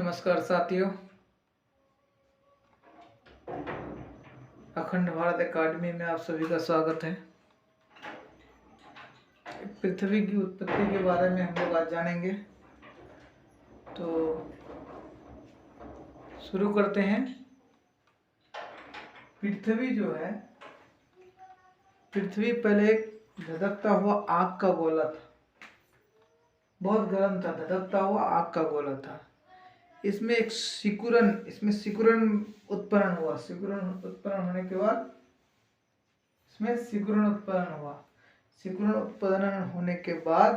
नमस्कार साथियों, अखंड भारत एकेडमी में आप सभी का स्वागत है। पृथ्वी की उत्पत्ति के बारे में हम लोग आज जानेंगे, तो शुरू करते हैं। पृथ्वी जो है, पृथ्वी पहले एक धधकता हुआ आग का गोला था, बहुत गर्म था, धधकता हुआ आग का गोला था। इसमें एक सिकुड़न उत्पन्न हुआ। सिकुड़न उत्पन्न होने के बाद इसमें सिकुड़न उत्पन्न हुआ। सिकुड़न उत्पन्न होने के बाद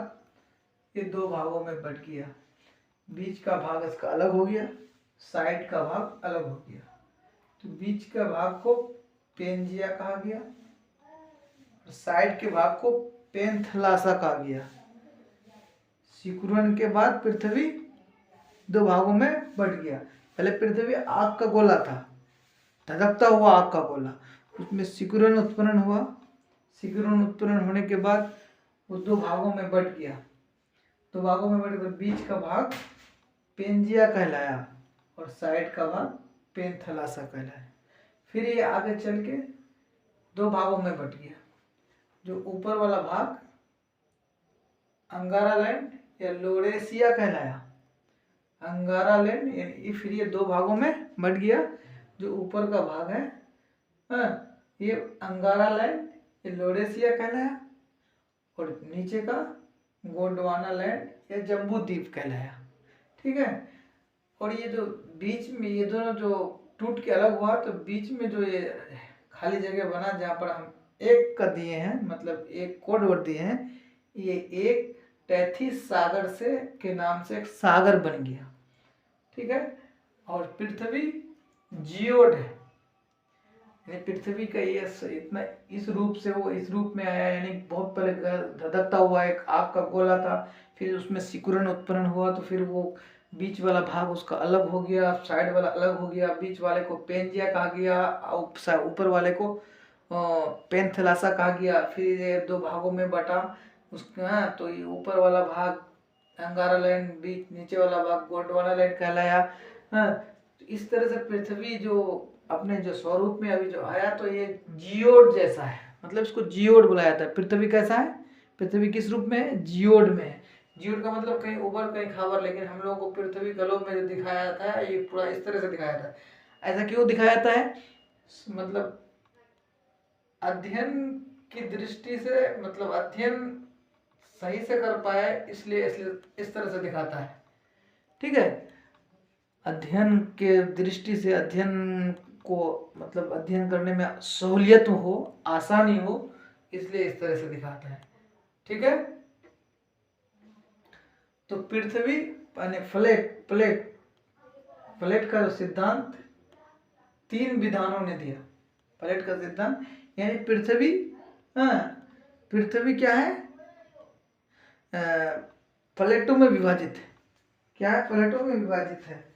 ये दो भागों में बट गया। बीच का भाग इसका अलग हो गया, साइड का भाग अलग हो गया। तो बीच का भाग को पेंजिया कहा गया, साइड के भाग को पेनथलासा कहा गया। सिकुड़न के बाद पृथ्वी दो भागों में बट गया। पहले पृथ्वी आग का गोला था, धधकता हुआ आग का गोला, उसमें सिकुड़न उत्पन्न हुआ। सिकुड़न उत्पन्न होने के बाद वो दो भागों में बट गया। दो भागों में बट कर बीच का भाग पेंजिया कहलाया और साइड का भाग पेनथलासा कहलाया। फिर ये आगे चल के दो भागों में बट गया। जो ऊपर वाला भाग अंगारा लैंड या लोरेशिया कहलाया। अंगारा लैंड यानी फिर ये दो भागों में बट गया। जो ऊपर का भाग है ये अंगारा लैंड या लोरेशिया कहलाया और नीचे का गोंडवाना लैंड या जम्बू द्वीप कहलाया। ठीक है। और ये जो बीच में ये दोनों जो टूट के अलग हुआ, तो बीच में जो ये खाली जगह बना जहाँ पर हम एक का दिए हैं, मतलब एक कोड वर्ड दिए हैं, ये एक टैथिस सागर से के नाम से एक सागर बन गया। ठीक है। और पृथ्वी जियोड है, यानी पृथ्वी का ये इतना इस रूप से वो इस रूप में आया, यानी बहुत पहले धधकता हुआ एक आग का गोला था, फिर उसमें सिकुड़न उत्पन्न हुआ, तो फिर वो बीच वाला भाग उसका अलग हो गया, साइड वाला अलग हो गया। बीच वाले को पेंजिया कहा गया, ऊपर वाले को पेनथलासा कहा गया। फिर ये दो भागों में बटा उसका, तो ये ऊपर वाला भाग अंगारा लैंड, बीच नीचे वाला भाग गोंडवाना लैंड कहलाया। तो इस तरह से पृथ्वी जो अपने जो स्वरूप में अभी जो आया, तो ये जियोड जैसा है, मतलब इसको जियोड बुलाया जाता है। पृथ्वी कैसा है? पृथ्वी किस रूप में है? जियोड में है। जियोड का मतलब कहीं ऊबर कहीं खाबर, लेकिन हम लोगों को पृथ्वी ग्लोब में जो दिखाया जाता है, ये पूरा इस तरह से दिखाया जाता है। ऐसा क्यों दिखाया जाता है? मतलब अध्ययन की दृष्टि से, मतलब अध्ययन सही से कर पाए, इसलिए इस तरह से दिखाता है। ठीक है। अध्ययन के दृष्टि से, अध्ययन को मतलब अध्ययन करने में सहूलियत हो, आसानी हो, इसलिए इस तरह से दिखाता है। ठीक है। तो पृथ्वी यानी प्लेट का जो सिद्धांत तीन विद्वानों ने दिया। प्लेट का सिद्धांत यानी पृथ्वी क्या है? प्लेटों में विभाजित है। क्या है? प्लेटों में विभाजित है।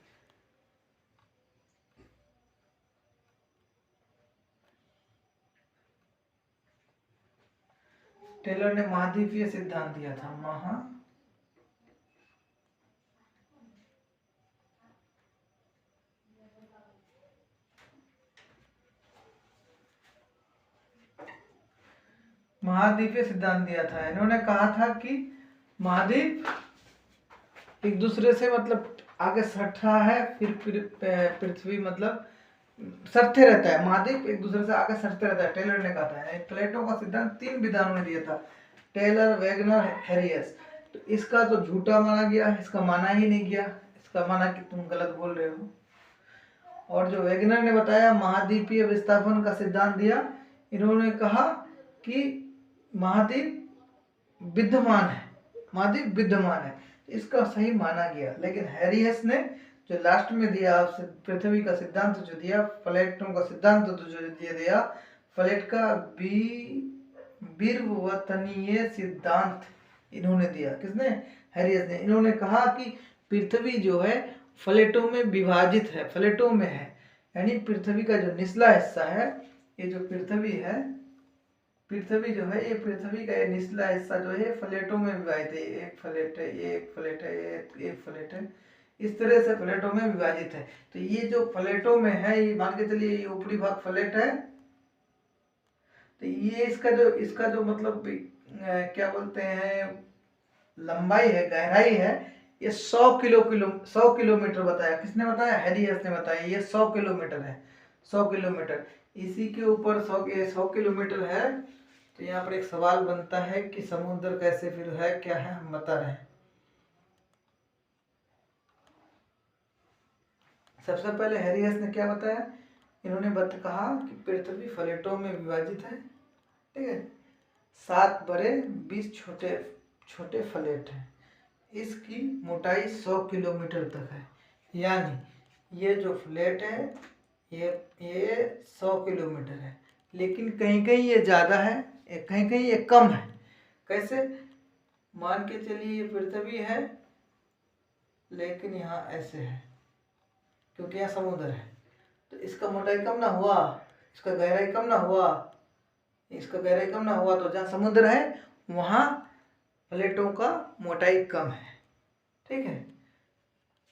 टेलर ने महाद्वीपीय सिद्धांत दिया था। महाद्वीपीय सिद्धांत दिया था। इन्होंने कहा था कि महाद्वीप एक दूसरे से मतलब आगे सट रहा है, फिर पृथ्वी मतलब सरते रहता है। महाद्वीप एक दूसरे से आगे सरते रहता है, टेलर ने कहा था। प्लेटो का सिद्धांत तीन विद्वानों ने दिया था, टेलर, वेगनर, हेरियस। तो इसका तो झूठा माना गया, इसका माना ही नहीं गया, इसका माना कि तुम गलत बोल रहे हो। और जो वेगनर ने बताया महाद्वीपीय विस्थापन का सिद्धांत दिया, इन्होंने कहा कि महाद्वीप विद्यमान है, इसका सही माना गया। लेकिन हेरियस ने जो लास्ट में दिया पृथ्वी का सिद्धांत जो दिया, प्लेटों का सिद्धांत जो दिया, प्लेट का विवर्तनीय सिद्धांत इन्होंने दिया। किसने? हेरियस ने। इन्होंने कहा कि पृथ्वी जो है प्लेटों में विभाजित है, प्लेटों में है, यानी पृथ्वी का जो निचला हिस्सा है, ये जो पृथ्वी जो है, ये पृथ्वी का ये निचला हिस्सा जो है प्लेटों में विभाजित है। एक प्लेट है, एक प्लेट है, एक प्लेट है, इस तरह से फ्लैटों में विभाजित है। तो ये जो फ्लैटों में है, ये मान के चलिए ये ऊपरी भाग फ्लैट है, तो ये इसका जो मतलब क्या बोलते हैं, लंबाई है, गहराई है, ये 100 किलोमीटर बताया। किसने बताया? हैरियस ने बताया। ये 100 किलोमीटर है, 100 किलोमीटर। इसी के ऊपर 100 किलोमीटर है। तो यहाँ पर एक सवाल बनता है कि समुद्र कैसे फिर है, क्या है, हम बता रहे हैं। सबसे पहले हैरियस ने क्या बताया? इन्होंने कहा कि पृथ्वी फ्लैटों में विभाजित है, ठीक है, 7 बड़े 20 छोटे छोटे फ्लैट हैं। इसकी मोटाई 100 किलोमीटर तक है। यानी ये जो फ्लैट है ये 100 किलोमीटर है, लेकिन कहीं कहीं ये ज़्यादा है, कहीं कहीं ये कम है। कैसे? मान के चलिए ये पृथ्वी है, लेकिन यहाँ ऐसे है, क्योंकि यहाँ समुद्र है। तो इसका मोटाई कम ना हुआ, इसका गहराई कम ना हुआ, इसका गहराई कम ना हुआ। तो जहाँ समुद्र है वहाँ प्लेटों का मोटाई कम है, ठीक है।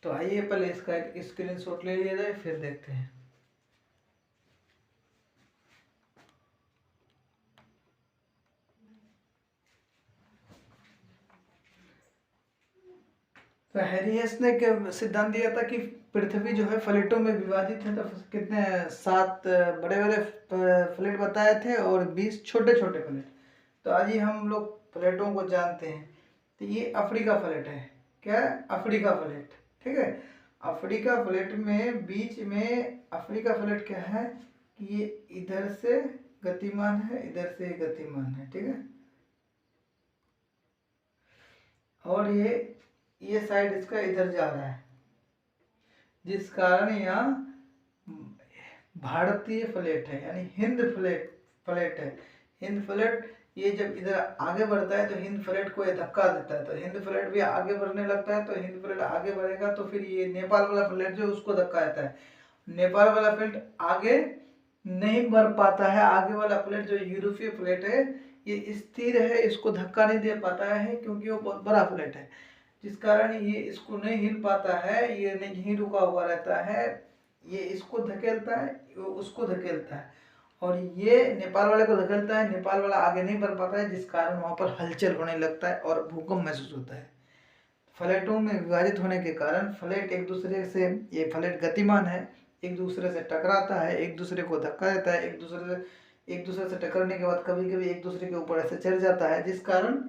तो आइए पहले इसका एक स्क्रीनशॉट ले लिया जाए, फिर देखते हैं। तो हैरियस ने क्या सिद्धांत दिया था कि पृथ्वी जो है फ्लैटों में विभाजित है। तो कितने 7 बड़े बड़े फ्लैट बताए थे और 20 छोटे छोटे फ्लैट। तो आज ही हम लोग फ्लैटों को जानते हैं। तो ये अफ्रीका फ्लैट है। क्या है? अफ्रीका फ्लैट, ठीक है। अफ्रीका फ्लैट में बीच में अफ्रीका फ्लैट क्या है कि ये इधर से गतिमान है, इधर से गतिमान है, ठीक है। और ये साइड इसका इधर जा रहा है, जिस कारण यहाँ भारतीय फ्लैट है, यानी हिंद फ्लैट है। हिंद फ्लैट ये जब इधर आगे बढ़ता है तो हिंद फ्लैट को ये धक्का देता है, तो हिंद फ्लैट भी आगे बढ़ने लगता है। तो हिंद फ्लैट आगे बढ़ेगा तो फिर ये नेपाल वाला फ्लैट जो उसको धक्का देता है। नेपाल वाला फ्लैट आगे नहीं बढ़ पाता है। आगे वाला फ्लैट जो यूरोपीय फ्लैट है ये स्थिर है, इसको धक्का नहीं दे पाता है, क्योंकि वो बहुत बड़ा फ्लैट है, जिस कारण ये इसको नहीं हिल पाता है, ये नहीं रुका हुआ रहता है। ये इसको धकेलता है, उसको धकेलता है, और ये नेपाल वाले को धकेलता है। नेपाल वाला आगे नहीं बढ़ पाता है, जिस कारण वहाँ पर हलचल होने लगता है और भूकंप महसूस होता है। फ्लैटों में विभाजित होने के कारण फ्लैट एक दूसरे से, ये फ्लैट गतिमान है, एक दूसरे से टकराता है, एक दूसरे को धक्का देता है, एक दूसरे से टकराने के बाद कभी कभी एक दूसरे के ऊपर ऐसे चढ़ जाता है, जिस कारण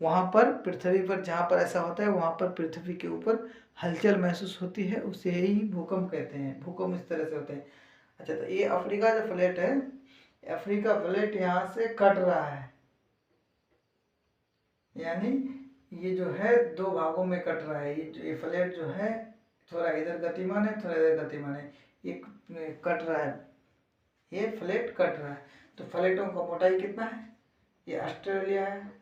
वहाँ पर पृथ्वी पर, जहाँ पर ऐसा होता है वहाँ पर पृथ्वी के ऊपर हलचल महसूस होती है। उसे ही भूकंप कहते हैं। भूकंप इस तरह से होते हैं। अच्छा, तो ये अफ्रीका जो फ्लैट है, अफ्रीका फ्लैट यहाँ से कट रहा है, यानी ये जो है 2 भागों में कट रहा है। ये फ्लैट जो है थोड़ा इधर गतिमान है, थोड़ा इधर गतिमान है, ये कट रहा है, ये फ्लैट कट रहा है। तो फ्लैटों का मोटाई कितना है? ये ऑस्ट्रेलिया है,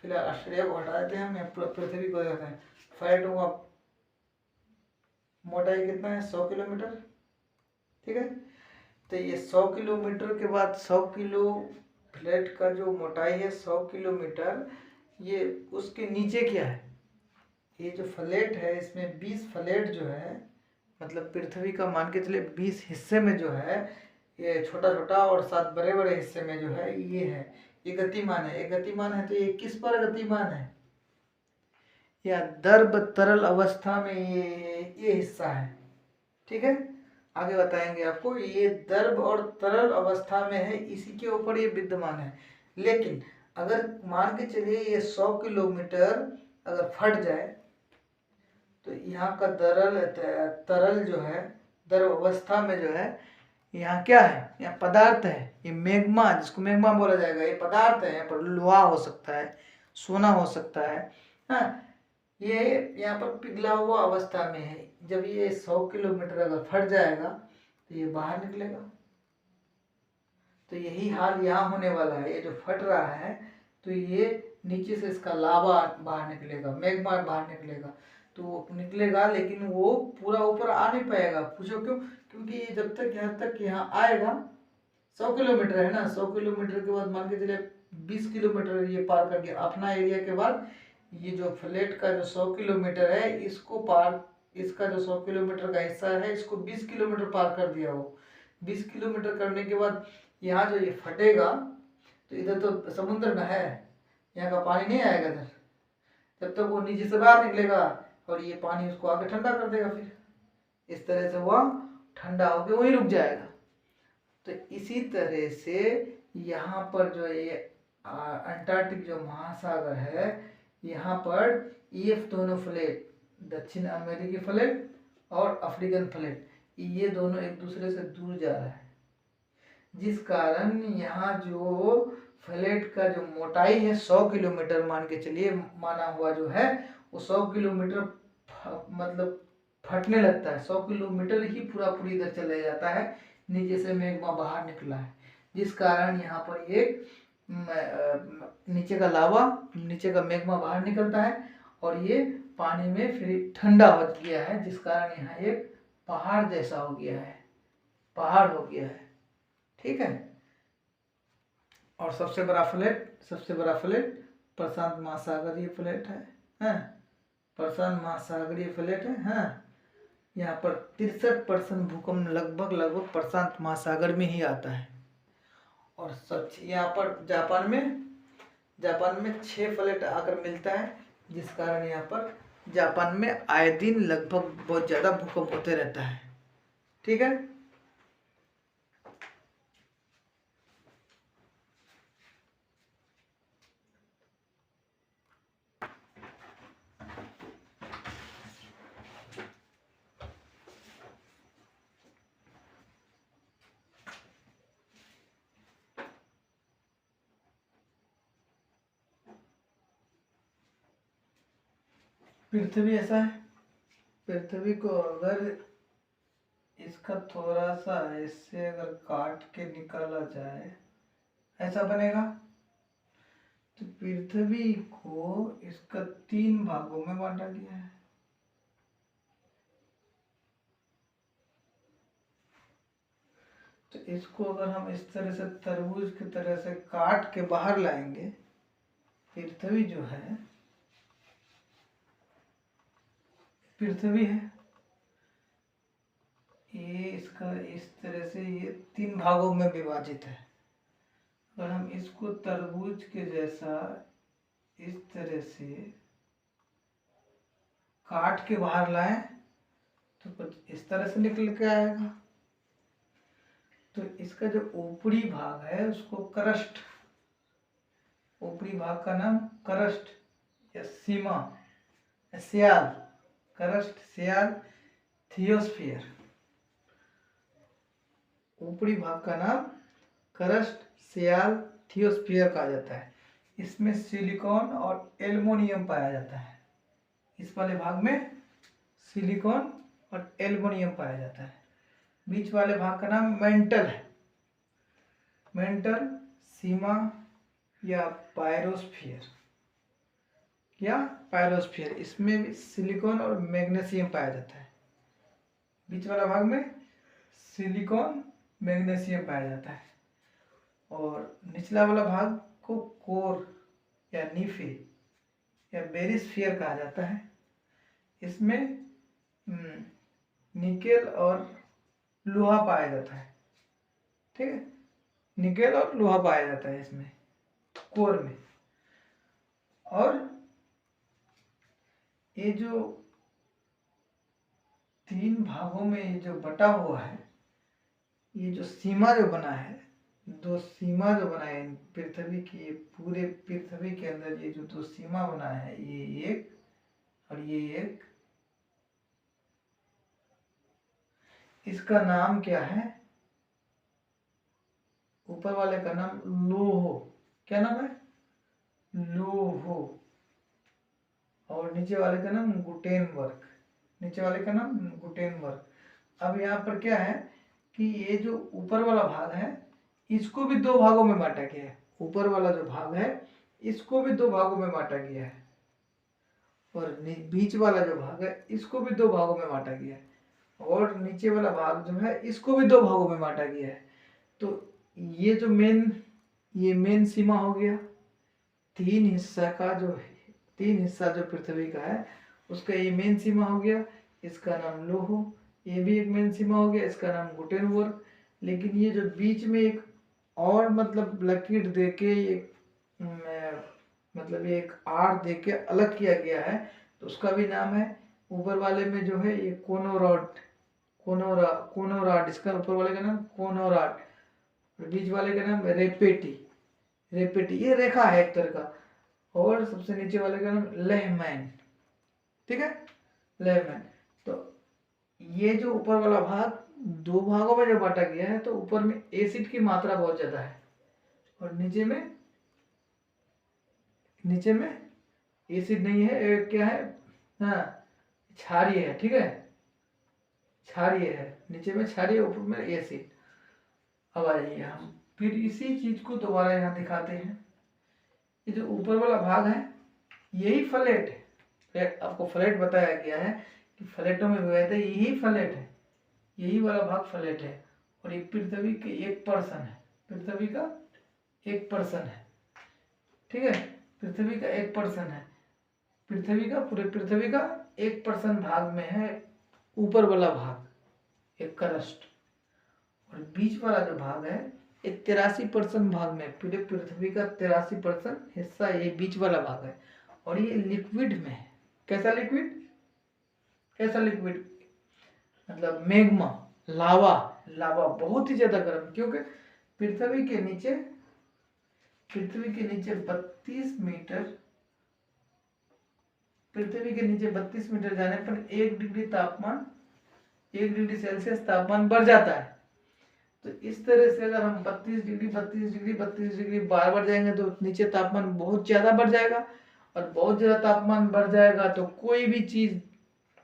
फिलहाल ऑस्ट्रेलिया को हटा देते हैं हम, पृथ्वी को देखते हैं। फ्लैटों का मोटाई कितना है? 100 किलोमीटर, ठीक है। तो ये 100 किलोमीटर के बाद 100 किलो फ्लैट का जो मोटाई है 100 किलोमीटर, ये उसके नीचे क्या है? ये जो फ्लैट है इसमें 20 फ्लैट जो है, मतलब पृथ्वी का मान के चले 20 हिस्से में जो है, ये छोटा छोटा और 7 बड़े बड़े हिस्से में जो है ये है, ये गतिमान है। ये गतिमान है तो ये किस पर गतिमान है? या द्रव तरल अवस्था में ये हिस्सा है, ठीक है। आगे बताएंगे आपको। ये द्रव और तरल अवस्था में है, इसी के ऊपर ये विद्यमान है। लेकिन अगर मान के चलिए ये 100 किलोमीटर अगर फट जाए तो यहाँ का तरल जो है, द्रव अवस्था में जो है, यहाँ क्या है? यहाँ पदार्थ है, ये मैग्मा, जिसको मैग्मा बोला जाएगा, ये पदार्थ है। यहाँ पर लोहा हो सकता है, सोना हो सकता है, हाँ। ये यहाँ पर पिघला हुआ अवस्था में है। जब ये 100 किलोमीटर अगर फट जाएगा तो ये बाहर निकलेगा। तो यही हाल यहाँ होने वाला है। ये जो फट रहा है तो ये नीचे से इसका लावा बाहर निकलेगा, मैग्मा बाहर निकलेगा। तो वो निकलेगा, लेकिन वो पूरा ऊपर आ नहीं पाएगा। पूछो क्यों? क्योंकि ये जब तक यहाँ आएगा, 100 किलोमीटर है ना, 100 किलोमीटर के बाद मान के चलिए 20 किलोमीटर ये पार कर गया अपना एरिया के बाद, ये जो फ्लैट का जो 100 किलोमीटर है इसको पार, इसका जो 100 किलोमीटर का हिस्सा है इसको 20 किलोमीटर पार कर दिया वो। 20 किलोमीटर करने के बाद यहाँ जो ये फटेगा तो इधर तो समुद्र में है, यहाँ का पानी नहीं आएगा इधर, जब तक वो नीचे से बाहर निकलेगा और ये पानी उसको आगे ठंडा कर देगा, फिर इस तरह से वह ठंडा होकर वहीं रुक जाएगा। तो इसी तरह से यहाँ पर जो ये अंटार्कटिक जो महासागर है, यहाँ पर ये दोनों फ्लैट, दक्षिण अमेरिकी फ्लैट और अफ्रीकन फ्लैट, ये दोनों एक दूसरे से दूर जा रहा है, जिस कारण यहाँ जो फ्लैट का जो मोटाई है 100 किलोमीटर मान के चलिए, माना हुआ जो है वो 100 किलोमीटर मतलब फटने लगता है, 100 किलोमीटर ही पूरा पूरी इधर चले जाता है, नीचे से मैग्मा बाहर निकला है, जिस कारण यहाँ पर एक नीचे का लावा, नीचे का मैग्मा बाहर निकलता है और ये पानी में फिर ठंडा हो गया है, जिस कारण यहाँ एक पहाड़ जैसा हो गया है, पहाड़ हो गया है। ठीक है। और सबसे बड़ा फ्लैट प्रशांत महासागरीय फ्लैट है, हैं? प्रशांत महासागरीय फ्लैट है, हैं? यहाँ पर 63% भूकंप लगभग प्रशांत महासागर में ही आता है। और सच यहाँ पर जापान में 6 फ्लैट आकर मिलता है, जिस कारण यहाँ पर जापान में आए दिन लगभग बहुत ज़्यादा भूकंप होते रहता है। ठीक है। पृथ्वी ऐसा है, पृथ्वी को अगर इसका थोड़ा सा इससे अगर काट के निकाला जाए ऐसा बनेगा। तो पृथ्वी को इसका 3 भागों में बांटा गया है। तो इसको अगर हम इस तरह से तरबूज की तरह से काट के बाहर लाएंगे, पृथ्वी जो है, पृथ्वी है ये, इसका इस तरह से ये 3 भागों में विभाजित है। अगर हम इसको तरबूज के जैसा इस तरह से काट के बाहर लाएं तो कुछ इस तरह से निकल के आएगा। तो इसका जो ऊपरी भाग है उसको क्रस्ट, ऊपरी भाग का नाम क्रस्ट या सीमा, स्याल, क्रस्ट, स्याल, थियोस्फीयर, ऊपरी भाग का नाम क्रस्ट, स्याल, थियोस्फीयर कहा जाता है। इसमें सिलिकॉन और एल्युमिनियम पाया जाता है। इस वाले भाग में सिलिकॉन और एल्युमिनियम पाया जाता है। बीच वाले भाग का नाम मेंटल है, मेंटल, सीमा या पायरोस्फीयर, या पायरोस्फीयर, इसमें भी सिलिकॉन और मैग्नीशियम पाया जाता है। बीच वाला भाग में सिलिकॉन, मैग्नीशियम पाया जाता है। और निचला वाला भाग को कोर या नीफे या बेरिस्फीयर कहा जाता है। इसमें निकेल और लोहा पाया जाता है। ठीक है, निकेल और लोहा पाया जाता है इसमें कोर में। और ये जो 3 भागों में ये जो बटा हुआ है, ये जो सीमा जो बना है, 2 सीमा जो बना है पृथ्वी की, पूरे पृथ्वी के अंदर ये जो 2 सीमा बना है, ये एक और ये एक, इसका नाम क्या है? ऊपर वाले का नाम लोहो, क्या नाम है? लोहो। और नीचे वाले का नाम गुटेनबर्ग, नीचे वाले का नाम गुटेनबर्ग। अब यहाँ पर क्या है कि ये जो ऊपर वाला भाग है इसको भी 2 भागों में बांटा गया है। ऊपर वाला जो भाग है इसको भी 2 भागों में बांटा गया है, और बीच वाला जो भाग है इसको भी 2 भागों में बांटा गया है, और नीचे वाला भाग जो है इसको भी 2 भागों में बांटा गया है। तो ये मेन सीमा हो गया। 3 हिस्सा का जो तीन हिस्सा जो पृथ्वी का है उसका ये मेन सीमा हो गया, इसका नाम लोहो, ये भी एक मेन सीमा हो गया, इसका नाम गुटेनबर्ग। लेकिन ये जो बीच में एक और मतलब लकीर दे के एक मतलब एक आर दे के अलग किया गया है, तो उसका भी नाम है, ऊपर वाले में जो है ये कोनोरॉड, कोनोराड, इसका ऊपर वाले का नाम कोनोराड, बीच वाले का नाम रेपेटी, ये रेखा है एक तरह का, और सबसे नीचे वाले का नाम लेहमैन। ठीक है, लेहमैन। तो ये जो ऊपर वाला भाग दो भागों में जो बांटा गया है, तो ऊपर में एसिड की मात्रा बहुत ज्यादा है और नीचे में एसिड नहीं है, क्या है, हाँ क्षारीय है। ठीक है, क्षारीय है, नीचे में क्षारीय, ऊपर में एसिड। अब आइए हम फिर इसी चीज को दोबारा यहाँ दिखाते हैं। ये जो ऊपर वाला भाग है यही फ्लैट है, आपको फ्लैट बताया गया है कि फ्लैटों में विभाजित है, यही फ्लैट है, यही वाला भाग फ्लैट है, और ये पृथ्वी के 1% है, पृथ्वी का 1% है। ठीक है, पृथ्वी का 1% है, पृथ्वी का पूरे पृथ्वी का 1% भाग में है ऊपर वाला भाग, एक क्रस्ट, और बीच वाला जो भाग है एक 83% भाग में, पूरे पृथ्वी का 83% हिस्सा ये बीच वाला भाग है, और ये लिक्विड में है। कैसा लिक्विड, मतलब मैग्मा, लावा बहुत ही ज्यादा गर्म, क्योंकि पृथ्वी के नीचे 32 मीटर, पृथ्वी के नीचे 32 मीटर जाने पर 1 डिग्री तापमान, 1 डिग्री सेल्सियस तापमान बढ़ जाता है। तो इस तरह से अगर हम 32 डिग्री बार बार जाएंगे तो नीचे तापमान बहुत ज्यादा बढ़ जाएगा, और बहुत ज्यादा तापमान बढ़ जाएगा तो कोई भी चीज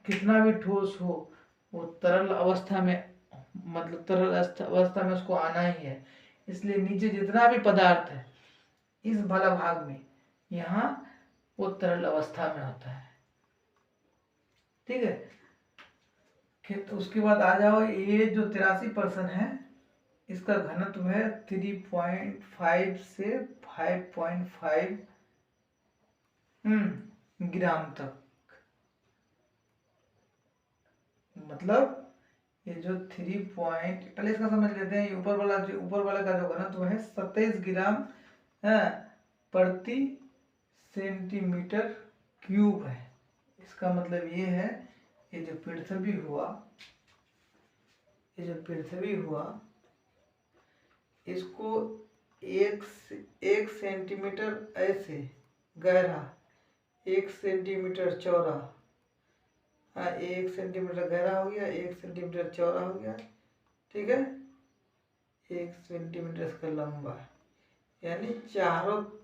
कितना भी ठोस हो वो तरल अवस्था में, मतलब तरल अवस्था में उसको आना ही है। इसलिए नीचे जितना भी पदार्थ है इस वाला भाग में, यहाँ वो तरल अवस्था में होता है। ठीक है, तो उसके बाद आ जाओ, ये जो 83% है इसका घनत्व है 3.5 से 5.5 ग्राम तक। मतलब ये जो 3 पॉइंट, पहले इसका समझ लेते हैं, ऊपर वाला का जो घनत्व है 27 ग्राम प्रति सेंटीमीटर क्यूब है। इसका मतलब ये है, ये जो पृथ्वी हुआ इसको एक सेंटीमीटर ऐसे गहरा, 1 सेंटीमीटर चौड़ा, 1 सेंटीमीटर गहरा हो गया, 1 सेंटीमीटर चौड़ा हो गया। ठीक है, 1 सेंटीमीटर इसका लंबा, यानी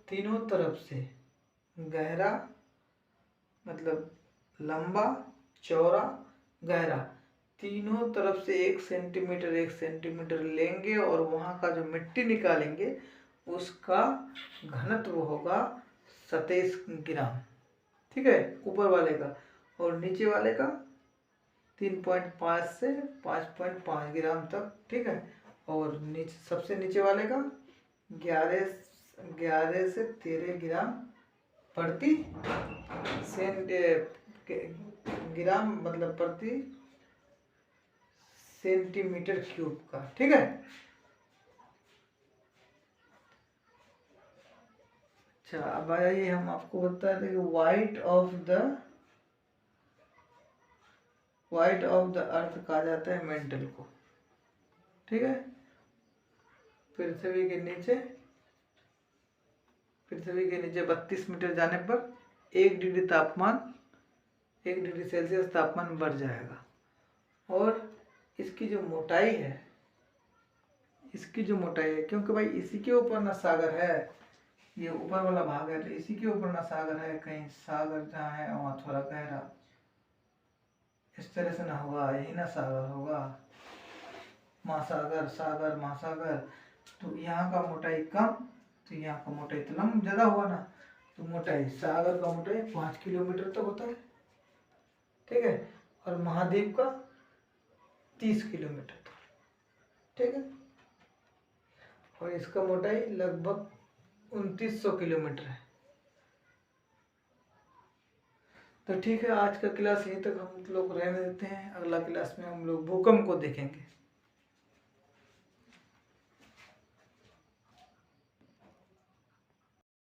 तीनों तरफ से गहरा, मतलब लंबा, चौड़ा, गहरा, तीनों तरफ से 1 सेंटीमीटर लेंगे और वहां का जो मिट्टी निकालेंगे उसका घनत्व होगा 27 ग्राम। ठीक है, ऊपर वाले का, और नीचे वाले का 3.5 से 5.5 ग्राम तक। ठीक है, और सबसे नीचे वाले का 11 से 13 ग्राम प्रति ग्राम, मतलब प्रति सेंटीमीटर क्यूब का। ठीक है, अच्छा अब आइए हम आपको बताते हैं वाइट ऑफ द अर्थ कहा जाता है मेंटल को। ठीक है, पृथ्वी के नीचे 32 मीटर जाने पर 1 डिग्री सेल्सियस तापमान बढ़ जाएगा, और इसकी जो मोटाई है, क्योंकि भाई इसी के ऊपर ना सागर है, ये ऊपर वाला भाग है, तो इसी के ऊपर ना सागर है, कहीं सागर जहाँ है वहाँ थोड़ा गहरा, इस तरह से ना होगा, यही ना सागर होगा, महासागर, सागर, महासागर। तो यहाँ का मोटाई कम, तो यहाँ का मोटाई इतना ज्यादा हुआ ना, तो मोटाई, सागर का मोटाई 5 किलोमीटर तक होता है। ठीक है, और महाद्वीप का 30 किलोमीटर तक। ठीक है, और इसका मोटाई लगभग 2900 किलोमीटर है। तो ठीक है, आज का क्लास यहीं तक हम लोग रहने देते हैं। अगला क्लास में हम लोग भूकंप को देखेंगे।